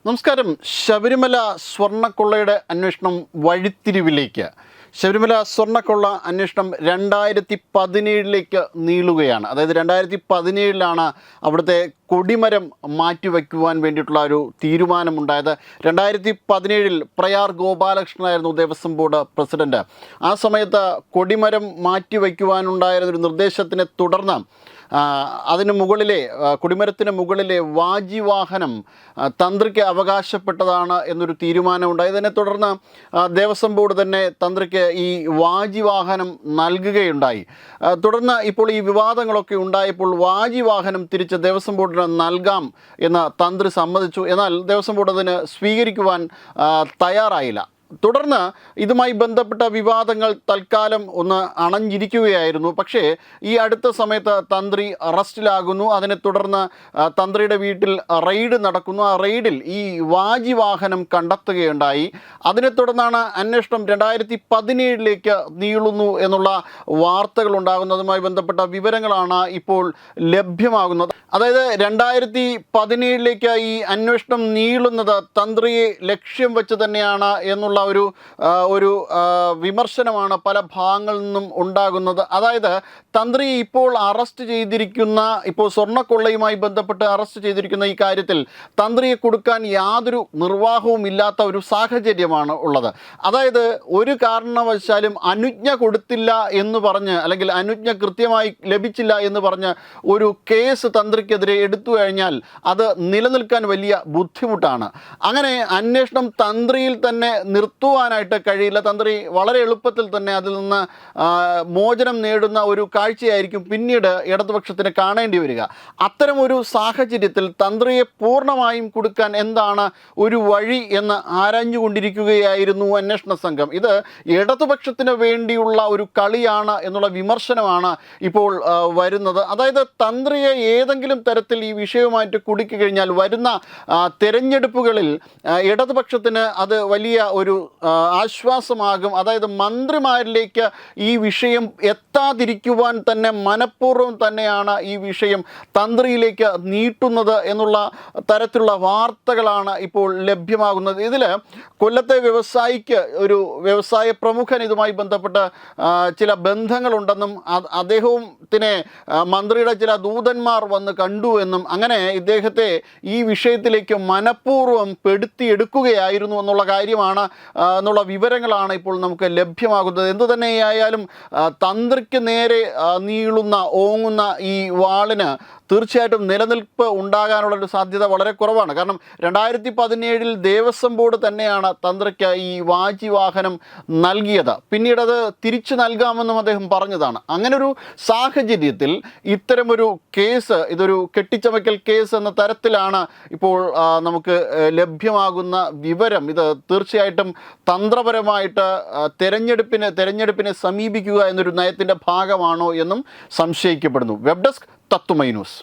നമസ്കാരം. ശബരിമല സ്വർണ്ണക്കൊള്ളയുടെ അന്വേഷണം വഴിത്തിരിവിലേക്ക്. ശബരിമല സ്വർണ്ണക്കൊള്ള അന്വേഷണം 2017 നീളുകയാണ്. അതായത് 2017 അവിടുത്തെ കൊടിമരം മാറ്റിവെക്കുവാൻ വേണ്ടിയിട്ടുള്ള ഒരു തീരുമാനമുണ്ടായത്. 2017 പ്രയാർ ഗോപാലകൃഷ്ണനായിരുന്നു ദേവസ്വം ബോർഡ് പ്രസിഡന്റ്. ആ സമയത്ത് കൊടിമരം മാറ്റിവെക്കുവാനുണ്ടായിരുന്നൊരു നിർദ്ദേശത്തിനെ തുടർന്ന് അതിന് മുകളിലെ കൊടിമരത്തിന് മുകളിലെ വാജിവാഹനം തന്ത്രിക്ക് അവകാശപ്പെട്ടതാണ് എന്നൊരു തീരുമാനമുണ്ടായി. ഇതിനെ തുടർന്ന് ദേവസ്വം ബോർഡ് തന്നെ തന്ത്രിക്ക് ഈ വാജിവാഹനം നൽകുകയുണ്ടായി. തുടർന്ന് ഇപ്പോൾ ഈ വിവാദങ്ങളൊക്കെ ഉണ്ടായപ്പോൾ വാജിവാഹനം തിരിച്ച് ദേവസ്വം ബോർഡിന് നൽകാം എന്ന് തന്ത്രി സമ്മതിച്ചു. എന്നാൽ ദേവസ്വം ബോർഡ് അതിന് സ്വീകരിക്കുവാൻ തയ്യാറായില്ല. തുടർന്ന് ഇതുമായി ബന്ധപ്പെട്ട വിവാദങ്ങൾ തൽക്കാലം ഒന്ന് അണഞ്ഞിരിക്കുകയായിരുന്നു. പക്ഷേ ഈ അടുത്ത സമയത്ത് തന്ത്രി അറസ്റ്റിലാകുന്നു. അതിനെ തുടർന്ന് തന്ത്രിയുടെ വീട്ടിൽ റെയ്ഡ് നടക്കുന്നു. ആ റെയ്ഡിൽ ഈ വാജിവാഹനം കണ്ടെത്തുകയുണ്ടായി. അതിനെ തുടർന്നാണ് അന്വേഷണം 2017 നീളുന്നു എന്നുള്ള വാർത്തകൾ ഉണ്ടാകുന്നതുമായി ബന്ധപ്പെട്ട വിവരങ്ങളാണ് ഇപ്പോൾ ലഭ്യമാകുന്നത്. അതായത് 2017 ഈ അന്വേഷണം നീളുന്നത് തന്ത്രിയെ ലക്ഷ്യം വെച്ച് തന്നെയാണ് എന്നുള്ള ഒരു വിമർശനമാണ് പല ഭാഗങ്ങളിൽ നിന്നും ഉണ്ടാകുന്നത്. അതായത് തന്ത്രി ഇപ്പോൾ അറസ്റ്റ് ചെയ്തിരിക്കുന്ന, ഇപ്പോൾ സ്വർണ്ണക്കൊള്ളയുമായി ബന്ധപ്പെട്ട് അറസ്റ്റ് ചെയ്തിരിക്കുന്ന ഈ കാര്യത്തിൽ തന്ത്രിയെ കൊടുക്കാൻ യാതൊരു നിർവാഹവും ഇല്ലാത്ത ഒരു സാഹചര്യമാണ് ഉള്ളത്. അതായത് ഒരു കാരണവശാലും അനുജ്ഞ കൊടുത്തില്ല എന്ന് പറഞ്ഞ്, അല്ലെങ്കിൽ അനുജ്ഞ കൃത്യമായി ലഭിച്ചില്ല എന്ന് പറഞ്ഞ് ഒരു കേസ് തന്ത്രിക്കെതിരെ എടുത്തു കഴിഞ്ഞാൽ അത് നിലനിൽക്കാൻ വലിയ ബുദ്ധിമുട്ടാണ്. അങ്ങനെ അന്വേഷണം തന്ത്രിയിൽ തന്നെ നിർത്തുവാനായിട്ട് കഴിയില്ല. തന്ത്രി വളരെ എളുപ്പത്തിൽ തന്നെ അതിൽ നിന്ന് മോചനം നേടുന്ന ഒരു കാഴ്ചയായിരിക്കും പിന്നീട് ഇടതുപക്ഷത്തിന് കാണേണ്ടി വരിക. അത്തരമൊരു സാഹചര്യത്തിൽ തന്ത്രിയെ പൂർണ്ണമായും കൊടുക്കാൻ എന്താണ് ഒരു വഴി എന്ന് ആരാഞ്ഞുകൊണ്ടിരിക്കുകയായിരുന്നു അന്വേഷണ സംഘം. ഇത് ഇടതുപക്ഷത്തിന് വേണ്ടിയുള്ള ഒരു കളിയാണ് എന്നുള്ള വിമർശനമാണ് ഇപ്പോൾ വരുന്നത്. അതായത് തന്ത്രിയെ ഏതെങ്കിലും തരത്തിൽ ഈ വിഷയവുമായിട്ട് കുടുക്കി കഴിഞ്ഞാൽ വരുന്ന തെരഞ്ഞെടുപ്പുകളിൽ ഇടതുപക്ഷത്തിന് അത് വലിയ ഒരു ആശ്വാസമാകും. അതായത് മന്ത്രിമാരിലേക്ക് ഈ വിഷയം എത്താതിരിക്കുവാൻ തന്നെ മനഃപൂർവ്വം തന്നെയാണ് ഈ വിഷയം തന്ത്രിയിലേക്ക് നീട്ടുന്നത് എന്നുള്ള തരത്തിലുള്ള വാർത്തകളാണ് ഇപ്പോൾ ലഭ്യമാകുന്നത്. ഇതിൽ കൊല്ലത്തെ ഒരു വ്യവസായ പ്രമുഖൻ ഇതുമായി ബന്ധപ്പെട്ട് ചില ബന്ധങ്ങളുണ്ടെന്നും അദ്ദേഹത്തിനെ മന്ത്രിയുടെ ചില ദൂതന്മാർ വന്ന് കണ്ടു എന്നും അങ്ങനെ ഇദ്ദേഹത്തെ ഈ വിഷയത്തിലേക്ക് മനഃപൂർവ്വം പെടുത്തിയെടുക്കുകയായിരുന്നു എന്നുള്ള കാര്യമാണ്, എന്നുള്ള വിവരങ്ങളാണ് ഇപ്പോൾ നമുക്ക് ലഭ്യമാകുന്നത്. എന്തു തന്നെയായാലും തന്ത്രിക്ക് നേരെ നീളുന്ന ഓങ്ങുന്ന ഈ വാളിന് തീർച്ചയായിട്ടും നിലനിൽപ്പ് ഉണ്ടാകാനുള്ളൊരു സാധ്യത വളരെ കുറവാണ്. കാരണം 2017 ദേവസ്വം ബോർഡ് തന്നെയാണ് തന്ത്രിക്ക് ഈ വാജിവാഹനം നൽകിയത്. പിന്നീട് അത് തിരിച്ചു നൽകാമെന്നും അദ്ദേഹം പറഞ്ഞതാണ്. അങ്ങനൊരു സാഹചര്യത്തിൽ ഇത്തരമൊരു കേസ്, ഇതൊരു കെട്ടിച്ചമയ്ക്കൽ കേസ് എന്ന തരത്തിലാണ് ഇപ്പോൾ നമുക്ക് ലഭ്യമാകുന്ന വിവരം. ഇത് തീർച്ചയായിട്ടും തന്ത്രപരമായിട്ട് തെരഞ്ഞെടുപ്പിനെ സമീപിക്കുക എന്നൊരു നയത്തിൻ്റെ ഭാഗമാണോ എന്നും സംശയിക്കപ്പെടുന്നു. വെബ് ഡെസ്ക് തത്തുമൈ ന്യൂസ്.